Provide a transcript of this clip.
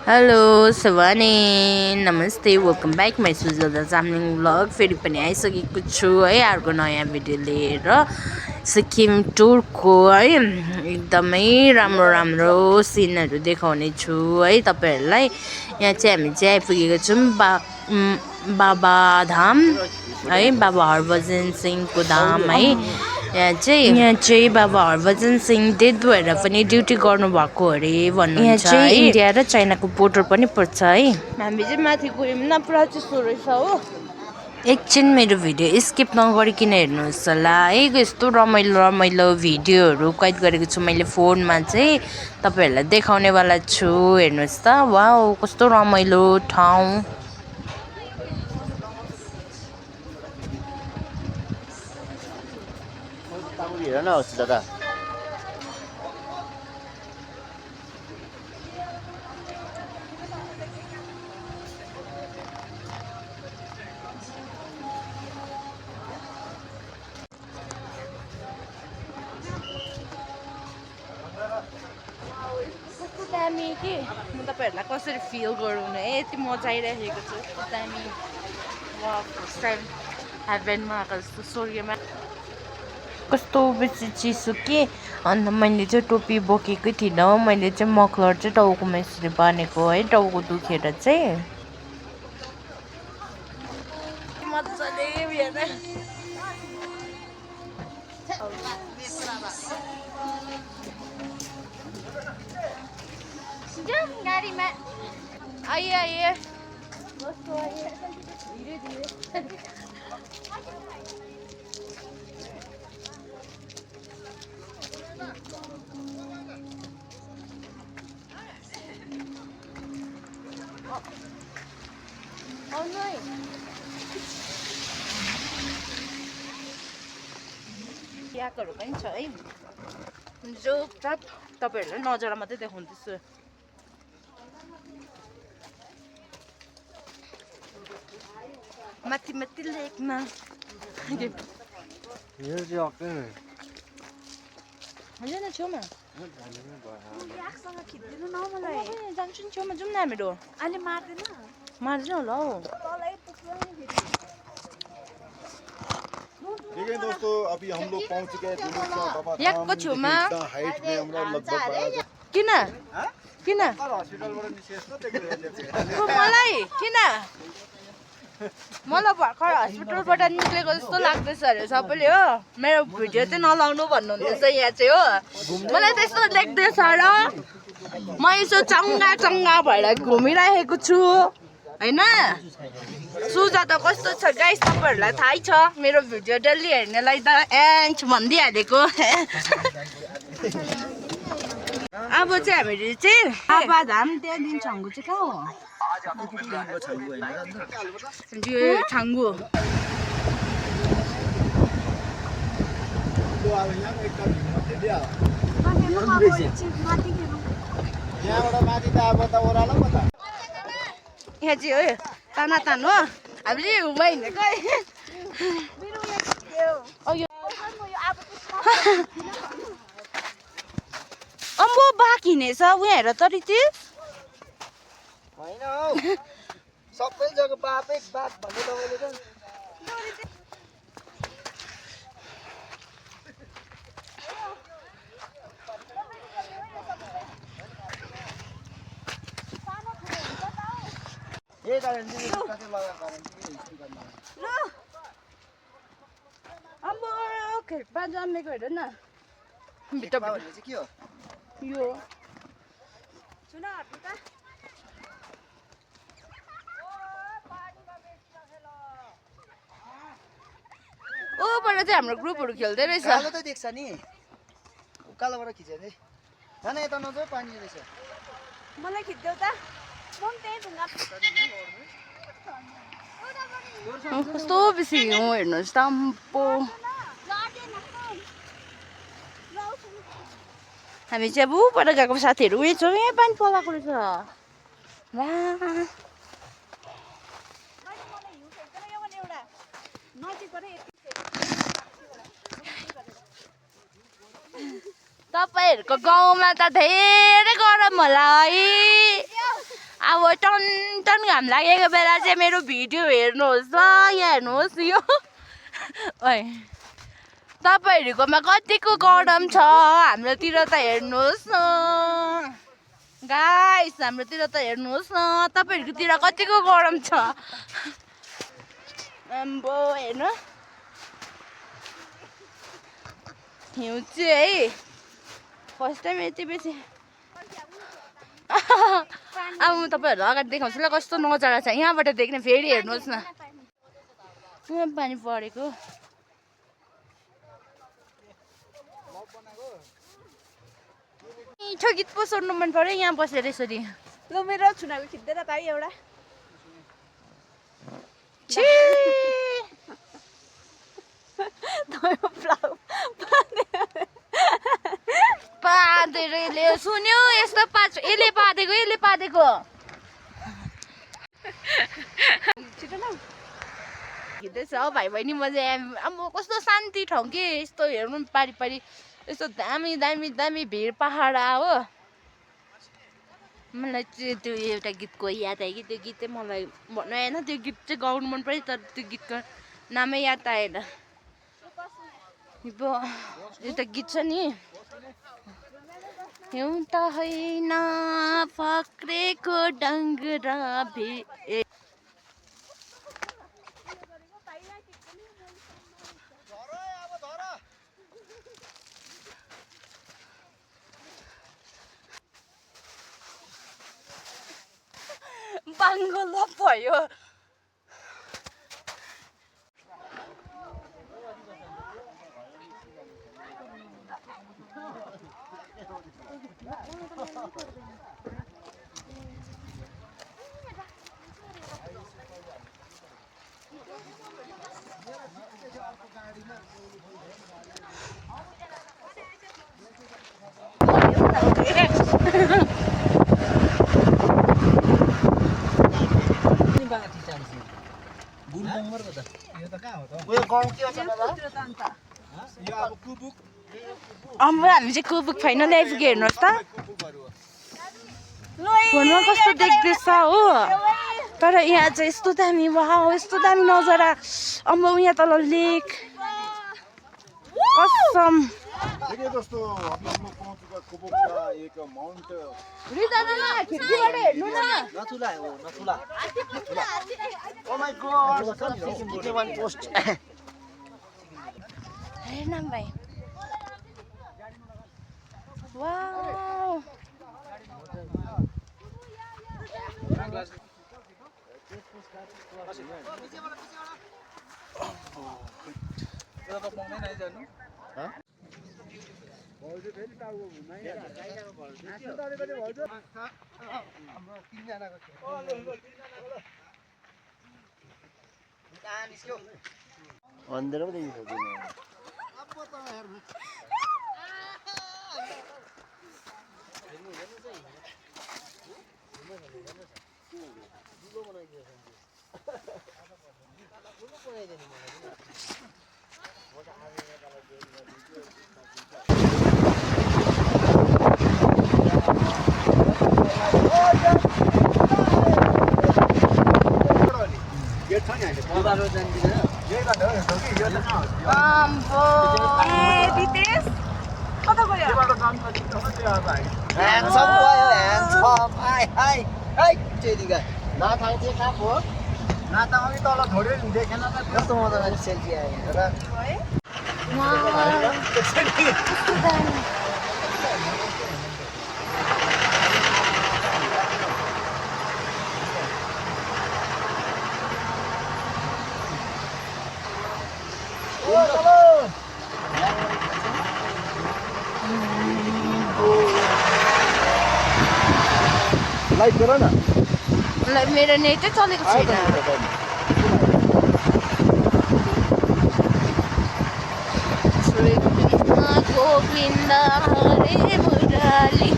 Hello सवानी नमस्ते welcome back my Sujal Jamling vlog फेरि पनि आइसकेको छु है अर्को नयाँ भिडियो लिएर सिक्किम टुरको है एकदमै राम्रो राम्रो सिनहरू देखाउने छु है तपाईँहरूलाई। यहाँ चाहिँ हामी चाहिँ आइपुगेको छौँ बाबाधाम है बाबा हरभजन सिंहको धाम है। यहाँ चाहिँ बाबा हरभजन सिंह डेथ भएर पनि ड्युटी गर्नुभएको अरे भन्नुहुन्छ। यहाँ चाहिँ इन्डिया र चाइनाको बोर्डर पनि पर्छ है। हामी चाहिँ माथि गयौँ न पुरा चिसो रहेछ हो। एकछिन मेरो भिडियो स्किप नगरिकन हेर्नुहोस् होला है। यस्तो रमाइलो रमाइलो भिडियोहरू कैद गरेको छु मैले फोनमा चाहिँ तपाईँहरूलाई देखाउनेवाला छु। हेर्नुहोस् त वाउ कस्तो रमाइलो ठाउँ। हेर न होस् दादा कस्तो दामी कि म तपाईँहरूलाई कसरी फिल गराउनु यति मजा आइरहेको छु यस्तो दामी वा फर्स्ट टाइम हेभेनमा आएको जस्तो स्वर्गमा कस्तो बेसी चिसो कि अन्त मैले चाहिँ टोपी बोकेकै थिइनँ मैले चाहिँ मफलर चाहिँ टाउकोमा यसरी बाँधेको है टाउको दुखेर चाहिँ मजाले गाडीमा आइए धीरे धीरे याकहरू पनि छ है जो तपाईँहरूलाई नजरा मात्रै देखाउँदैछु। माथि माथि लेकमा होइन छेउमा जान्छु नि छेउमा जाउँ न हामीहरू अहिले मार्दैन होला हौ। ठीक है दोस्तों अभी हम लोग पहुंच चुके हैं यहाँको छेउमा हाइट में हमरा लगभग किन किन मलाई किन मलाई भर्खर हस्पिटलबाट निक्लेको जस्तो लाग्दैछ अरे सबैले हो। मेरो भिडियो चाहिँ नलाउनु भन्नुहुँदैछ यहाँ चाहिँ हो। मलाई त्यस्तो देख्दैछ र म यसो चङ्गा चङ्गा भएर घुमिरहेको छु होइन। सुजा त कस्तो छ गाइस तपाईँहरूलाई थाहै छ मेरो भिडियो डेली हेर्नेलाई त एन्च भनिदिइहालेको। अब चाहिँ हामीहरू चाहिँ बाबाधाम त्यहाँदेखि छङ्गु चाहिँ कहाँ हो छाङ्गु यहाँ चाहिँ हो ताना तान हो हामीले हुँमा हिँडेको अम्बो बाघ हिँडेछ उहाँ हेर त रितेश होइन हौ सबै जग्गा बापै बाप भन्ने तपाईँले त यही कारण चाहिँ कतै लगा कारण ल अम्बो खेलपा जन्मेको हेर न भित्र भन्ने चाहिँ के हो यो ओबाट चाहिँ हाम्रो ग्रुपहरू खेल्दै रहेछ। कालो त देख्छ नि उकालोबाट खिचेको थिएँ होइन यता नजाऊ पानी रहेछ मलाई खिच्देऊ त कस्तो बेसी हिउँ हेर्नुहोस् त अम्बो। हामी चाहिँ अब ऊबाट गएको साथीहरू उयो छौँ यहाँ पानी पलाएको रहेछ तपाईँहरूको गाउँमा त धेरै गरम होला है। टन टन घाम लागेको बेला चाहिँ मेरो भिडियो हेर्नुहोस् ल यहाँ हेर्नुहोस् यो ओइ तपाईँहरूकोमा कतिको गरम छ हाम्रोतिर त हेर्नुहोस् न गाइस हाम्रोतिर त हेर्नुहोस् न तपाईँहरूकोतिर कतिको गरम छ आम्बो हेर्नु हिउँ चाहिँ है फर्स्ट टाइम यति बेसी अब म तपाईँहरूलाई अगाडि देखाउँछु ल कस्तो नजारा छ यहाँबाट देख्ने फेरि हेर्नुहोस् न यहाँ पानी परेको मिठो गीत पो सुन्नु मन पर्यो यहाँ बसेर यसरी ल मेरो छुनाको खिच्दैन त एउटा पादेर यसले सुन्यो यस्तो पाँच यसले पादेको खिच्दैछ भाइ बहिनी म चाहिँ अब कस्तो शान्ति ठाउँ के यस्तो हेर्नु पारी पारी यस्तो दामी दामी दामी भिर पहाड हो मलाई चाहिँ त्यो एउटा गीतको याद आयो कि त्यो गीत चाहिँ मलाई भन्नु आएन त्यो गीत चाहिँ गाउनु मन पऱ्यो तर त्यो गीतको नामै याद आएन एउटा गीत छ नि एउटा होइन फक्रेको डङ्गरा भे बाङ्गोला भयो अब हामी चाहिँ कुबुक फाइनल आइपुग्यो हेर्नुहोस् त फोनमा कस्तो देख्दैछ हो तर यहाँ चाहिँ यस्तो दामी वाउ यस्तो दामी नजारा अब यहाँ तल लेक कसम हेर्न भाइ वाउ अन्धेर पो देखिसक्यो कस्तो मजा लाग्यो सेल्फी आयो लाइट गर न मेरो नेटै चलेको छैन गोविन्द हरे मुरली